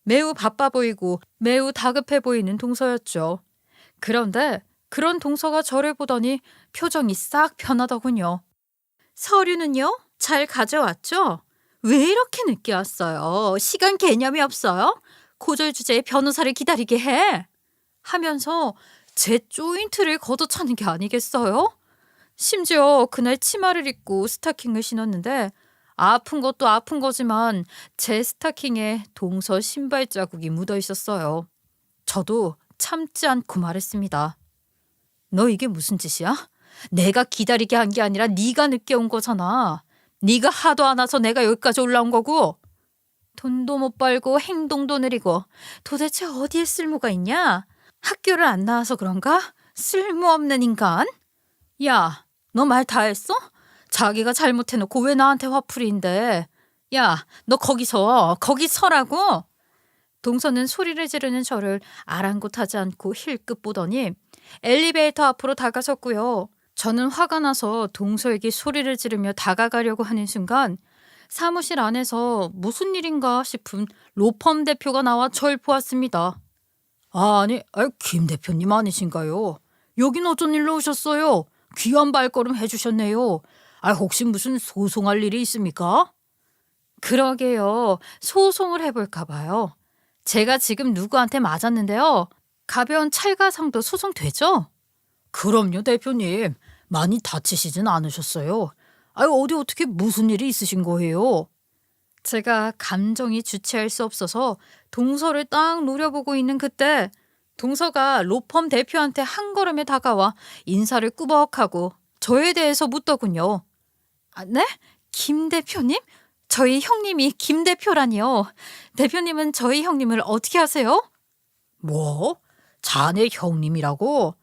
매우 바빠 보이고 매우 다급해 보이는 동서였죠. 그런데 그런 동서가 저를 보더니 표정이 싹 변하더군요. 서류는요? 잘 가져왔죠? 왜 이렇게 늦게 왔어요? 시간 개념이 없어요? 고졸 주제에 변호사를 기다리게 해? 하면서 제 조인트를 걷어차는 게 아니겠어요? 심지어 그날 치마를 입고 스타킹을 신었는데 아픈 것도 아픈 거지만 제 스타킹에 동서 신발 자국이 묻어 있었어요. 저도 참지 않고 말했습니다. 너 이게 무슨 짓이야? 내가 기다리게 한 게 아니라 네가 늦게 온 거잖아. 네가 하도 안 와서 내가 여기까지 올라온 거고. 돈도 못 벌고 행동도 느리고 도대체 어디에 쓸모가 있냐? 학교를 안 나와서 그런가? 쓸모없는 인간? 야, 너 말 다 했어? 자기가 잘못해놓고 왜 나한테 화풀이인데? 야, 너 거기 서라고? 동서는 소리를 지르는 저를 아랑곳하지 않고 힐끗 보더니 엘리베이터 앞으로 다가섰고요. 저는 화가 나서 동서에게 소리를 지르며 다가가려고 하는 순간 사무실 안에서 무슨 일인가 싶은 로펌 대표가 나와 절 보았습니다. 김 대표님 아니신가요? 여긴 어쩐 일로 오셨어요? 귀한 발걸음 해주셨네요. 혹시 무슨 소송할 일이 있습니까? 그러게요. 소송을 해볼까 봐요. 제가 지금 누구한테 맞았는데요. 가벼운 찰가상도 소송되죠? 그럼요, 대표님. 많이 다치시진 않으셨어요. 어디 어떻게 무슨 일이 있으신 거예요? 제가 감정이 주체할 수 없어서 동서를 딱 노려보고 있는 그때 동서가 로펌 대표한테 한 걸음에 다가와 인사를 꾸벅하고 저에 대해서 묻더군요. 네? 김 대표님? 저희 형님이 김 대표라니요. 대표님은 저희 형님을 어떻게 아세요? 뭐? 자네 형님이라고?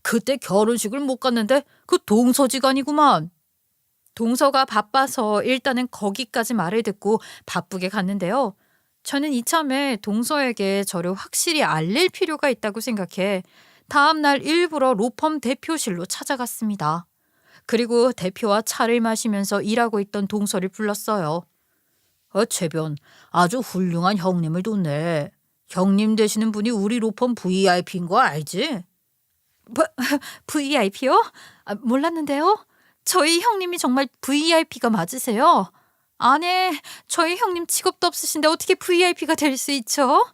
그때 결혼식을 못 갔는데 그 동서지간이구만. 동서가 바빠서 일단은 거기까지 말을 듣고 바쁘게 갔는데요. 저는 이참에 동서에게 저를 확실히 알릴 필요가 있다고 생각해 다음날 일부러 로펌 대표실로 찾아갔습니다. 그리고 대표와 차를 마시면서 일하고 있던 동서를 불렀어요. 최변, 아주 훌륭한 형님을 뒀네. 형님 되시는 분이 우리 로펌 VIP인 거 알지? VIP요? 몰랐는데요. 저희 형님이 정말 VIP가 맞으세요? 아니, 저희 형님 직업도 없으신데 어떻게 VIP가 될 수 있죠?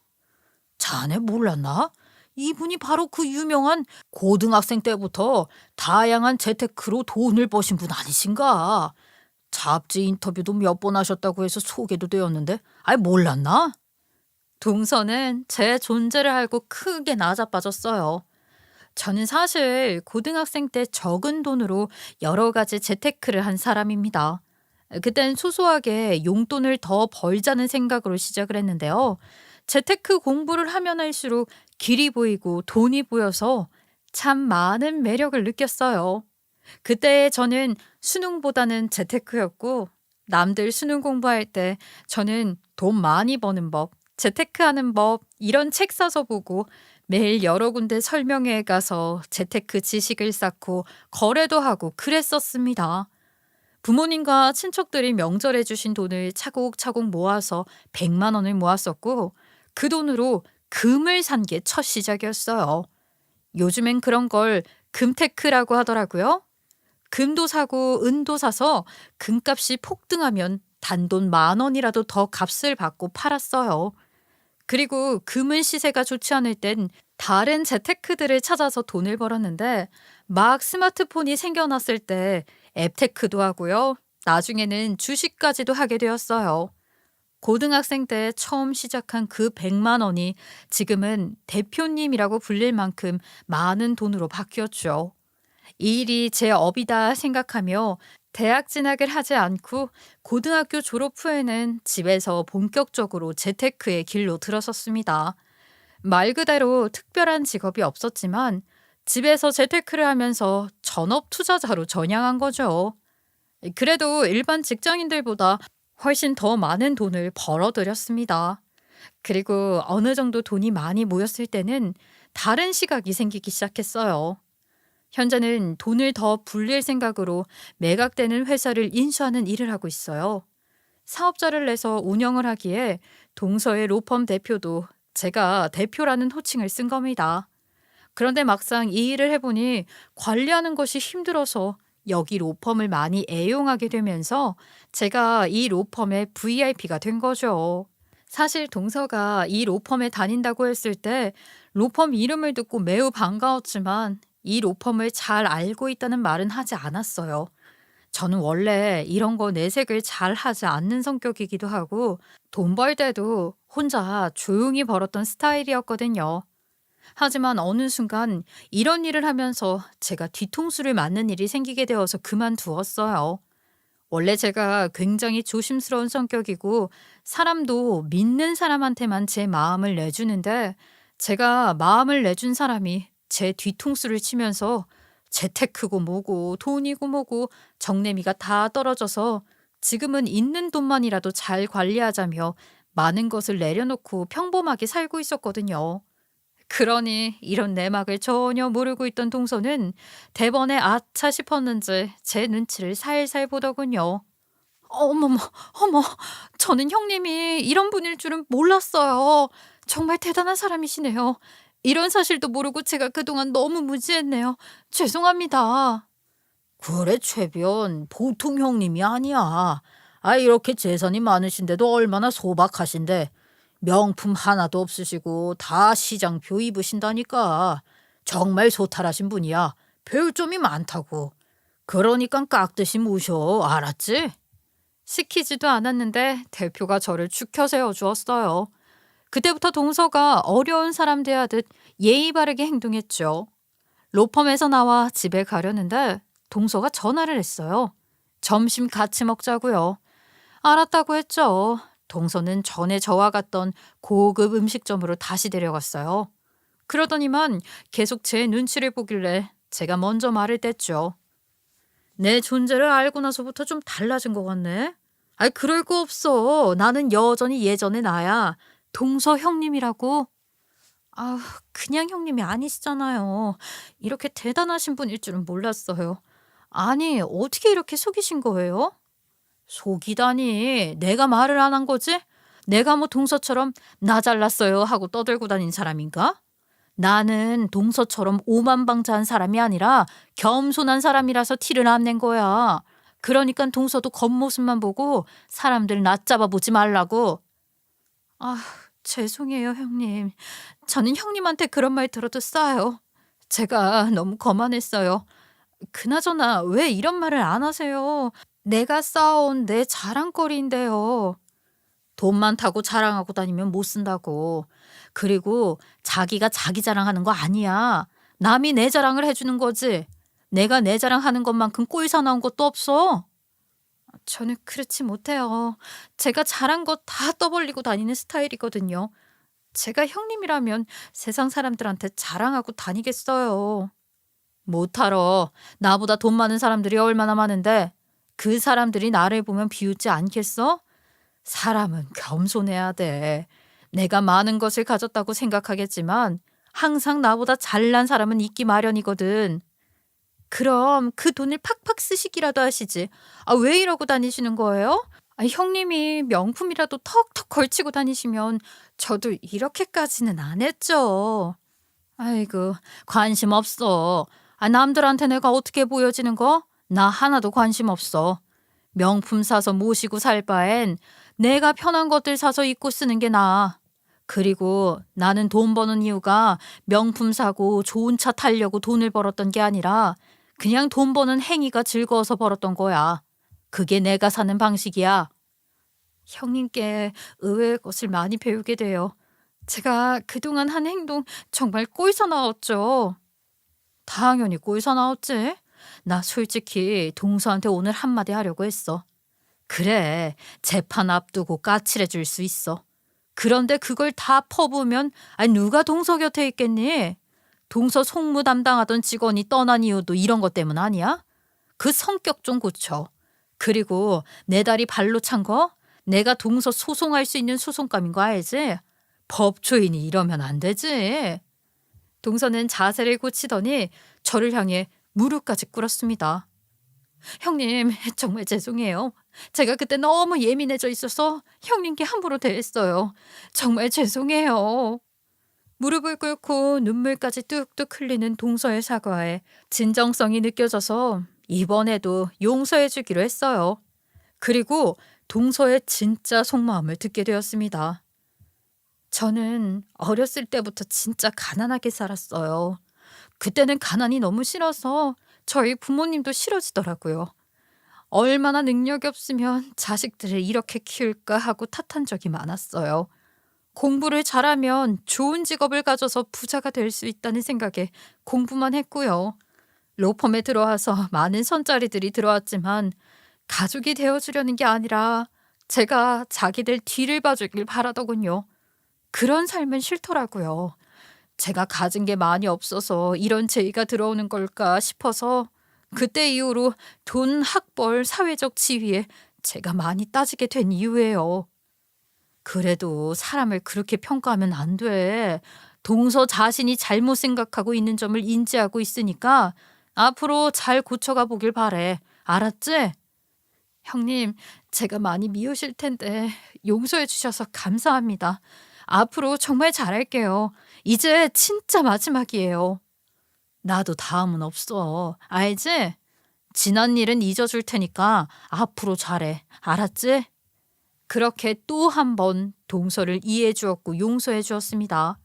자네 몰랐나? 이분이 바로 그 유명한 고등학생 때부터 다양한 재테크로 돈을 버신 분 아니신가? 잡지 인터뷰도 몇 번 하셨다고 해서 소개도 되었는데, 몰랐나? 동서는 제 존재를 알고 크게 나자빠졌어요. 저는 사실 고등학생 때 적은 돈으로 여러 가지 재테크를 한 사람입니다. 그땐 소소하게 용돈을 더 벌자는 생각으로 시작을 했는데요. 재테크 공부를 하면 할수록 길이 보이고 돈이 보여서 참 많은 매력을 느꼈어요. 그때 저는 수능보다는 재테크였고 남들 수능 공부할 때 저는 돈 많이 버는 법, 재테크하는 법 이런 책 사서 보고 매일 여러 군데 설명회에 가서 재테크 지식을 쌓고 거래도 하고 그랬었습니다. 부모님과 친척들이 명절에 주신 돈을 차곡차곡 모아서 100만 원을 모았었고 그 돈으로 금을 산 게 첫 시작이었어요. 요즘엔 그런 걸 금테크라고 하더라고요. 금도 사고 은도 사서 금값이 폭등하면 단돈 10,000원이라도 더 값을 받고 팔았어요. 그리고 금은 시세가 좋지 않을 땐 다른 재테크들을 찾아서 돈을 벌었는데 막 스마트폰이 생겨났을 때 앱테크도 하고요. 나중에는 주식까지도 하게 되었어요. 고등학생 때 처음 시작한 그 100만 원이 지금은 대표님이라고 불릴 만큼 많은 돈으로 바뀌었죠. 이 일이 제 업이다 생각하며 대학 진학을 하지 않고 고등학교 졸업 후에는 집에서 본격적으로 재테크의 길로 들어섰습니다. 말 그대로 특별한 직업이 없었지만 집에서 재테크를 하면서 전업 투자자로 전향한 거죠. 그래도 일반 직장인들보다 훨씬 더 많은 돈을 벌어들였습니다. 그리고 어느 정도 돈이 많이 모였을 때는 다른 시각이 생기기 시작했어요. 현재는 돈을 더 불릴 생각으로 매각되는 회사를 인수하는 일을 하고 있어요. 사업자를 내서 운영을 하기에 동서의 로펌 대표도 제가 대표라는 호칭을 쓴 겁니다. 그런데 막상 이 일을 해보니 관리하는 것이 힘들어서 여기 로펌을 많이 애용하게 되면서 제가 이 로펌의 VIP가 된 거죠. 사실 동서가 이 로펌에 다닌다고 했을 때 로펌 이름을 듣고 매우 반가웠지만 이 로펌을 잘 알고 있다는 말은 하지 않았어요. 저는 원래 이런 거 내색을 잘 하지 않는 성격이기도 하고 돈 벌 때도 혼자 조용히 벌었던 스타일이었거든요. 하지만 어느 순간 이런 일을 하면서 제가 뒤통수를 맞는 일이 생기게 되어서 그만두었어요. 원래 제가 굉장히 조심스러운 성격이고 사람도 믿는 사람한테만 제 마음을 내주는데 제가 마음을 내준 사람이 제 뒤통수를 치면서 재테크고 뭐고 돈이고 뭐고 정내미가 다 떨어져서 지금은 있는 돈만이라도 잘 관리하자며 많은 것을 내려놓고 평범하게 살고 있었거든요. 그러니 이런 내막을 전혀 모르고 있던 동서는 대번에 아차 싶었는지 제 눈치를 살살 보더군요. 어머머, 어머, 저는 형님이 이런 분일 줄은 몰랐어요. 정말 대단한 사람이시네요. 이런 사실도 모르고 제가 그동안 너무 무지했네요. 죄송합니다. 그래, 최변. 보통 형님이 아니야. 아, 이렇게 재산이 많으신데도 얼마나 소박하신데. 명품 하나도 없으시고 다 시장표 입으신다니까. 정말 소탈하신 분이야. 배울 점이 많다고. 그러니까 깍듯이 모셔. 알았지? 시키지도 않았는데 대표가 저를 축혀 세워 주었어요. 그때부터 동서가 어려운 사람 대하듯 예의 바르게 행동했죠. 로펌에서 나와 집에 가려는데 동서가 전화를 했어요. 점심 같이 먹자고요. 알았다고 했죠. 동서는 전에 저와 갔던 고급 음식점으로 다시 데려갔어요. 그러더니만 계속 제 눈치를 보길래 제가 먼저 말을 뗐죠. 내 존재를 알고 나서부터 좀 달라진 것 같네. 아이, 그럴 거 없어. 나는 여전히 예전의 나야. 동서 형님이라고. 아, 그냥 형님이 아니시잖아요. 이렇게 대단하신 분일 줄은 몰랐어요. 아니, 어떻게 이렇게 속이신 거예요? 속이다니. 내가 말을 안 한 거지? 내가 뭐 동서처럼 나 잘났어요 하고 떠들고 다닌 사람인가? 나는 동서처럼 오만방자한 사람이 아니라 겸손한 사람이라서 티를 안 낸 거야. 그러니까 동서도 겉모습만 보고 사람들 낯잡아 보지 말라고. 아, 죄송해요, 형님. 저는 형님한테 그런 말 들어도 싸요. 제가 너무 거만했어요. 그나저나 왜 이런 말을 안 하세요? 내가 쌓아온 내 자랑거리인데요. 돈 많다고 자랑하고 다니면 못 쓴다고. 그리고 자기가 자기 자랑하는 거 아니야. 남이 내 자랑을 해주는 거지. 내가 내 자랑하는 것만큼 꼴 사나운 것도 없어. 저는 그렇지 못해요. 제가 잘한 거 다 떠벌리고 다니는 스타일이거든요. 제가 형님이라면 세상 사람들한테 자랑하고 다니겠어요. 못하러. 나보다 돈 많은 사람들이 얼마나 많은데 그 사람들이 나를 보면 비웃지 않겠어? 사람은 겸손해야 돼. 내가 많은 것을 가졌다고 생각하겠지만 항상 나보다 잘난 사람은 있기 마련이거든. 그럼 그 돈을 팍팍 쓰시기라도 하시지. 아, 왜 이러고 다니시는 거예요? 아, 형님이 명품이라도 턱턱 걸치고 다니시면 저도 이렇게까지는 안 했죠. 아이고, 관심 없어. 아, 남들한테 내가 어떻게 보여지는 거? 나 하나도 관심 없어. 명품 사서 모시고 살 바엔 내가 편한 것들 사서 입고 쓰는 게 나아. 그리고 나는 돈 버는 이유가 명품 사고 좋은 차 타려고 돈을 벌었던 게 아니라 그냥 돈 버는 행위가 즐거워서 벌었던 거야. 그게 내가 사는 방식이야. 형님께 의외의 것을 많이 배우게 돼요. 제가 그동안 한 행동 정말 꼴사나웠죠. 당연히 꼴사나웠지. 나 솔직히 동서한테 오늘 한마디 하려고 했어. 그래, 재판 앞두고 까칠해 줄 수 있어. 그런데 그걸 다 퍼부으면 아니 누가 동서 곁에 있겠니? 동서 송무 담당하던 직원이 떠난 이유도 이런 것 때문 아니야? 그 성격 좀 고쳐. 그리고 내 다리 발로 찬 거? 내가 동서 소송할 수 있는 소송감인 거 알지? 법조인이 이러면 안 되지. 동서는 자세를 고치더니 저를 향해 무릎까지 꿇었습니다. 형님, 정말 죄송해요. 제가 그때 너무 예민해져 있어서 형님께 함부로 대했어요. 정말 죄송해요. 무릎을 꿇고 눈물까지 뚝뚝 흘리는 동서의 사과에 진정성이 느껴져서 이번에도 용서해 주기로 했어요. 그리고 동서의 진짜 속마음을 듣게 되었습니다. 저는 어렸을 때부터 진짜 가난하게 살았어요. 그때는 가난이 너무 싫어서 저희 부모님도 싫어지더라고요. 얼마나 능력이 없으면 자식들을 이렇게 키울까 하고 탓한 적이 많았어요. 공부를 잘하면 좋은 직업을 가져서 부자가 될 수 있다는 생각에 공부만 했고요. 로펌에 들어와서 많은 선자리들이 들어왔지만 가족이 되어주려는 게 아니라 제가 자기들 뒤를 봐주길 바라더군요. 그런 삶은 싫더라고요. 제가 가진 게 많이 없어서 이런 제의가 들어오는 걸까 싶어서 그때 이후로 돈, 학벌, 사회적 지위에 제가 많이 따지게 된 이유예요. 그래도 사람을 그렇게 평가하면 안 돼. 동서 자신이 잘못 생각하고 있는 점을 인지하고 있으니까 앞으로 잘 고쳐가 보길 바래. 알았지? 형님, 제가 많이 미우실 텐데 용서해 주셔서 감사합니다. 앞으로 정말 잘할게요. 이제 진짜 마지막이에요. 나도 다음은 없어. 알지? 지난 일은 잊어줄 테니까 앞으로 잘해. 알았지? 그렇게 또 한 번 동서를 이해해 주었고 용서해 주었습니다.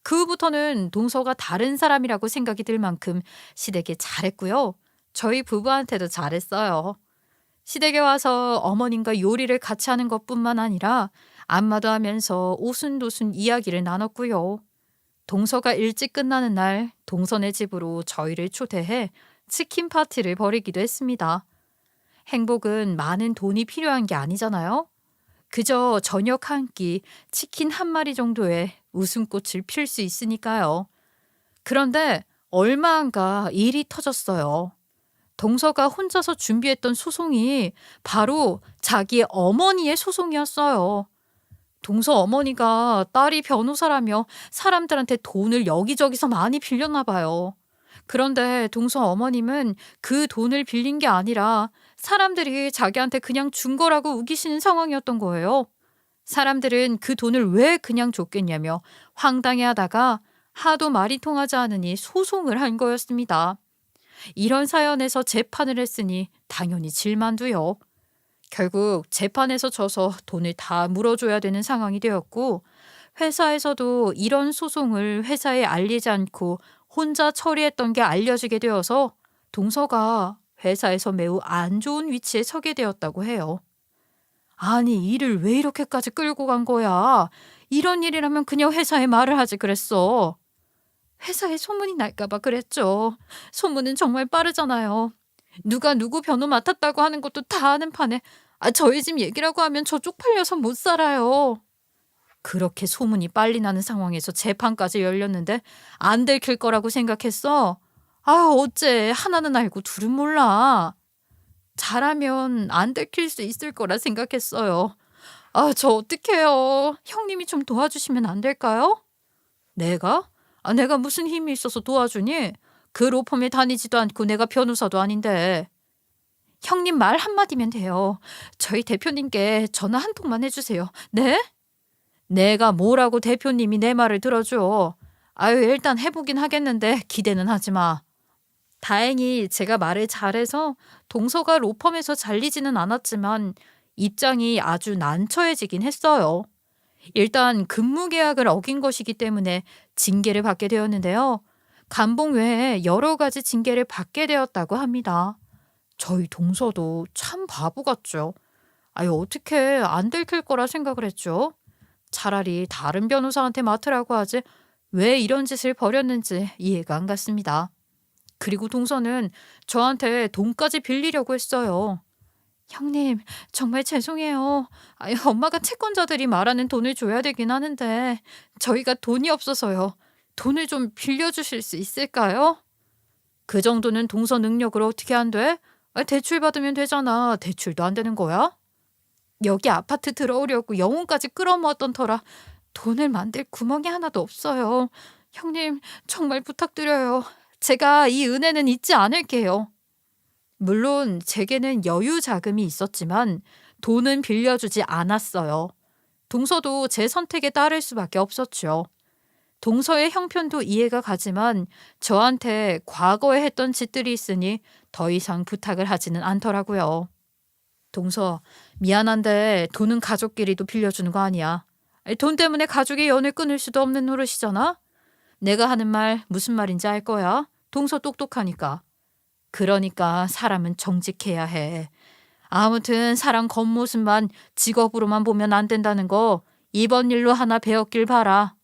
그 후부터는 동서가 다른 사람이라고 생각이 들 만큼 시댁에 잘했고요. 저희 부부한테도 잘했어요. 시댁에 와서 어머님과 요리를 같이 하는 것뿐만 아니라 안마도 하면서 오순도순 이야기를 나눴고요. 동서가 일찍 끝나는 날 동서네 집으로 저희를 초대해 치킨 파티를 벌이기도 했습니다. 행복은 많은 돈이 필요한 게 아니잖아요. 그저 저녁 한 끼, 치킨 한 마리 정도에 웃음꽃을 필 수 있으니까요. 그런데 얼마 안 가 일이 터졌어요. 동서가 혼자서 준비했던 소송이 바로 자기 어머니의 소송이었어요. 동서 어머니가 딸이 변호사라며 사람들한테 돈을 여기저기서 많이 빌렸나 봐요. 그런데 동서 어머님은 그 돈을 빌린 게 아니라 사람들이 자기한테 그냥 준 거라고 우기시는 상황이었던 거예요. 사람들은 그 돈을 왜 그냥 줬겠냐며 황당해하다가 하도 말이 통하지 않으니 소송을 한 거였습니다. 이런 사연에서 재판을 했으니 당연히 질만도요. 결국 재판에서 져서 돈을 다 물어줘야 되는 상황이 되었고 회사에서도 이런 소송을 회사에 알리지 않고 혼자 처리했던 게 알려지게 되어서 동서가 회사에서 매우 안 좋은 위치에 서게 되었다고 해요. 아니, 일을 왜 이렇게까지 끌고 간 거야? 이런 일이라면 그냥 회사에 말을 하지 그랬어. 회사에 소문이 날까봐 그랬죠. 소문은 정말 빠르잖아요. 누가 누구 변호 맡았다고 하는 것도 다 아는 판에 저희 집 얘기라고 하면 저 쪽팔려서 못 살아요. 그렇게 소문이 빨리 나는 상황에서 재판까지 열렸는데 안 들킬 거라고 생각했어. 어째 하나는 알고 둘은 몰라. 잘하면 안 들킬 수 있을 거라 생각했어요. 저 어떡해요. 형님이 좀 도와주시면 안 될까요? 내가? 내가 무슨 힘이 있어서 도와주니? 그 로펌에 다니지도 않고 내가 변호사도 아닌데. 형님 말 한마디면 돼요. 저희 대표님께 전화 한 통만 해주세요. 네? 내가 뭐라고 대표님이 내 말을 들어줘. 일단 해보긴 하겠는데 기대는 하지 마. 다행히 제가 말을 잘해서 동서가 로펌에서 잘리지는 않았지만 입장이 아주 난처해지긴 했어요. 일단 근무 계약을 어긴 것이기 때문에 징계를 받게 되었는데요. 감봉 외에 여러 가지 징계를 받게 되었다고 합니다. 저희 동서도 참 바보 같죠. 어떻게 안 들킬 거라 생각을 했죠. 차라리 다른 변호사한테 맡으라고 하지 왜 이런 짓을 벌였는지 이해가 안 갔습니다. 그리고 동서는 저한테 돈까지 빌리려고 했어요. 형님, 정말 죄송해요. 엄마가 채권자들이 말하는 돈을 줘야 되긴 하는데 저희가 돈이 없어서요. 돈을 좀 빌려주실 수 있을까요? 그 정도는 동서 능력으로 어떻게 안 돼? 대출 받으면 되잖아. 대출도 안 되는 거야? 여기 아파트 들어오려고 영혼까지 끌어모았던 터라 돈을 만들 구멍이 하나도 없어요. 형님, 정말 부탁드려요. 제가 이 은혜는 잊지 않을게요. 물론 제게는 여유 자금이 있었지만 돈은 빌려주지 않았어요. 동서도 제 선택에 따를 수밖에 없었죠. 동서의 형편도 이해가 가지만 저한테 과거에 했던 짓들이 있으니 더 이상 부탁을 하지는 않더라고요. 동서, 미안한데 돈은 가족끼리도 빌려주는 거 아니야. 돈 때문에 가족의 연을 끊을 수도 없는 노릇이잖아. 내가 하는 말 무슨 말인지 알 거야. 동서 똑똑하니까. 그러니까 사람은 정직해야 해. 아무튼 사람 겉모습만 직업으로만 보면 안 된다는 거 이번 일로 하나 배웠길 바라.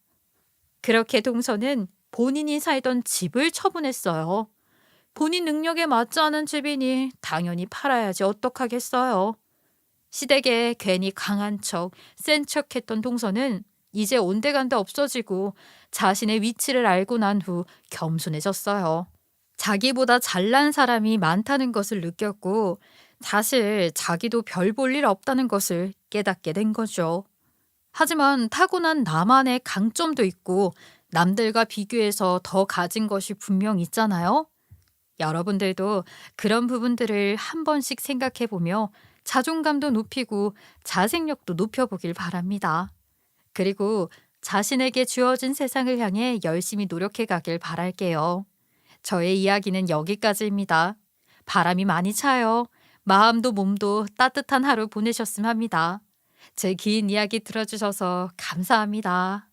그렇게 동서는 본인이 살던 집을 처분했어요. 본인 능력에 맞지 않은 집이니 당연히 팔아야지 어떡하겠어요. 시댁에 괜히 강한 척, 센 척했던 동서는 이제 온데간데 없어지고 자신의 위치를 알고 난 후 겸손해졌어요. 자기보다 잘난 사람이 많다는 것을 느꼈고 사실 자기도 별 볼 일 없다는 것을 깨닫게 된 거죠. 하지만 타고난 나만의 강점도 있고 남들과 비교해서 더 가진 것이 분명 있잖아요. 여러분들도 그런 부분들을 한 번씩 생각해 보며 자존감도 높이고 자생력도 높여보길 바랍니다. 그리고 자신에게 주어진 세상을 향해 열심히 노력해 가길 바랄게요. 저의 이야기는 여기까지입니다. 바람이 많이 차요. 마음도 몸도 따뜻한 하루 보내셨으면 합니다. 제 긴 이야기 들어주셔서 감사합니다.